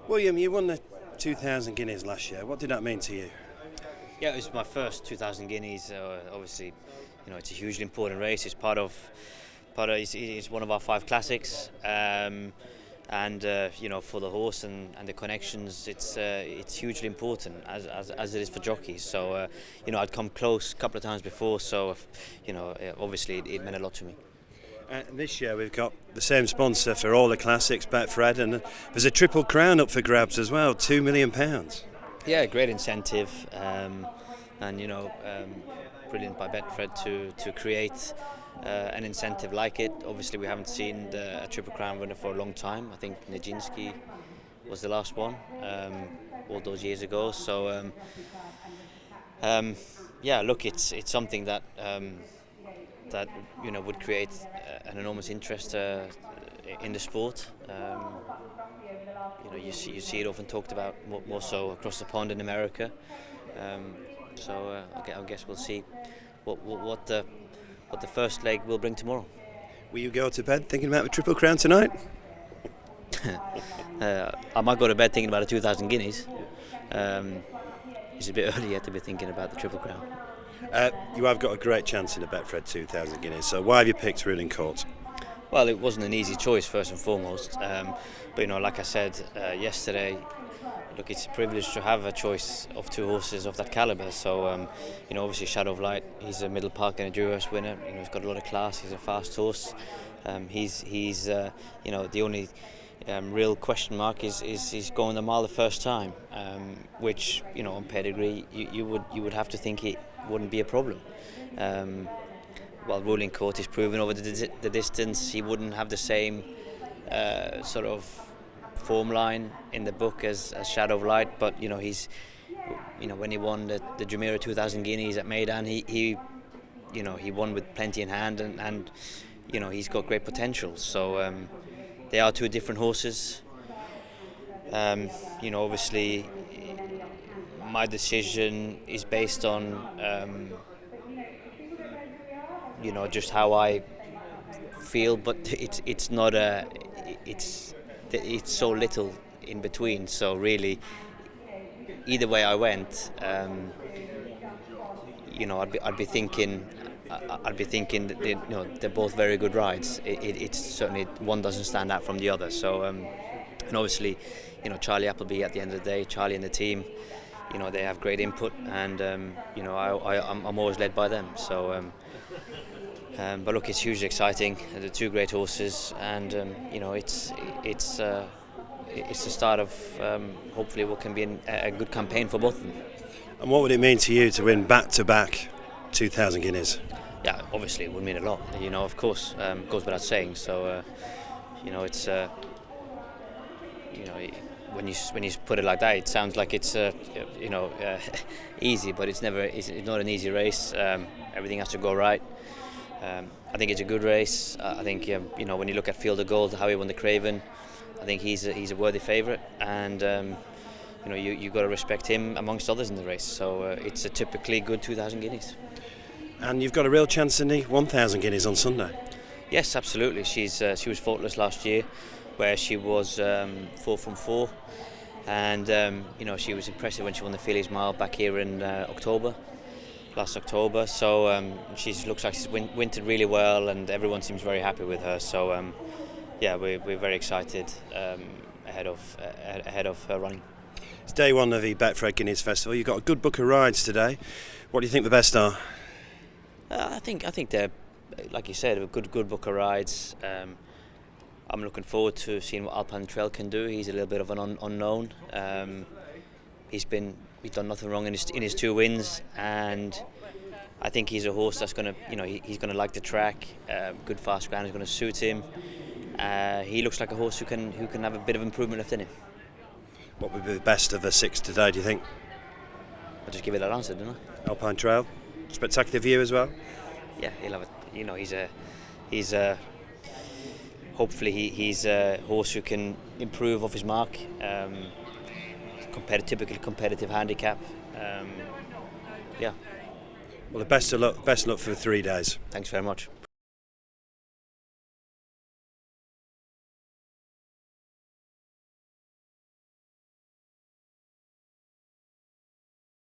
William, you won the 2,000 Guineas last year. What did that mean to you? Yeah, it was my first 2,000 Guineas. Obviously, it's a hugely important race. It's it's one of our 5 classics, and for the horse and the connections, it's hugely important as it is for jockeys. So I'd come close a couple of times before, so obviously it meant a lot to me. This year we've got the same sponsor for all the classics, Betfred, and there's a triple crown up for grabs as well, £2 million. Yeah, great incentive, and brilliant by Betfred to create an incentive like it. Obviously, we haven't seen a triple crown winner for a long time. I think Nijinsky was the last one all those years ago. So look, it's something that would create an enormous interest in the sport. You see it often talked about more so across the pond in America. I guess we'll see what the first leg will bring tomorrow. Will you go to bed thinking about the Triple Crown tonight? I might go to bed thinking about the 2,000 Guineas. It's a bit early yet to be thinking about the Triple Crown. You have got a great chance in the Betfred 2,000 Guineas, so why have you picked Ridden Court? Well, it wasn't an easy choice, first and foremost. But like I said yesterday, look, it's a privilege to have a choice of 2 horses of that calibre. So, obviously Shadow of Light, he's a Middle Park and Endurance winner. He's got a lot of class. He's a fast horse. He's the only real question mark is he's going the mile the first time, which on pedigree you would have to think it wouldn't be a problem. While Ruling Court is proven over the distance, he wouldn't have the same sort of form line in the book as Shadow of Light. But he's when he won the Jumeirah 2,000 Guineas at Meydan, he won with plenty in hand, and he's got great potential. So they are 2 different horses. Obviously my decision is based on just how I feel, but it's not it's so little in between. So really, either way I went, I'd be thinking that they're both very good rides. It's certainly one doesn't stand out from the other. So and obviously, Charlie Appleby at the end of the day, Charlie and the team, they have great input, and I'm always led by them. So. But look, it's hugely exciting. They're 2 great horses, and it's the start of hopefully what can be a good campaign for both of them. And what would it mean to you to win back-to-back 2,000 Guineas? Yeah, obviously it would mean a lot. Of course, goes without saying. So it's when you put it like that, it sounds like it's easy, but it's not an easy race. Everything has to go right. I think it's a good race. I think when you look at Field of Gold, how he won the Craven, I think he's a worthy favourite, and you got to respect him amongst others in the race. So it's a typically good 2,000 Guineas. And you've got a real chance in the 1,000 Guineas on Sunday. Yes, absolutely. She was faultless last year, where she was 4 from 4, and she was impressive when she won the Fillies Mile back here in last October. So she looks like she's wintered really well, and everyone seems very happy with her. So we're very excited ahead of her running. It's day 1 of the Betfred Guineas Festival. You've got a good book of rides today. What do you think the best are? I think they're, like you said, a good book of rides. I'm looking forward to seeing what Alpine Trail can do. He's a little bit of an unknown. He's done nothing wrong in his 2 wins, and I think he's a horse that's going to, he's going to like the track. Good fast ground is going to suit him. He looks like a horse who can have a bit of improvement left in him. What would be the best of the 6 today, do you think? I'll just give you that answer, didn't I? Alpine Trail, spectacular view as well. Yeah, he'll have it. He's hopefully he's a horse who can improve off his mark. Typically competitive handicap. Well, the best of luck for the 3 days. Thanks very much.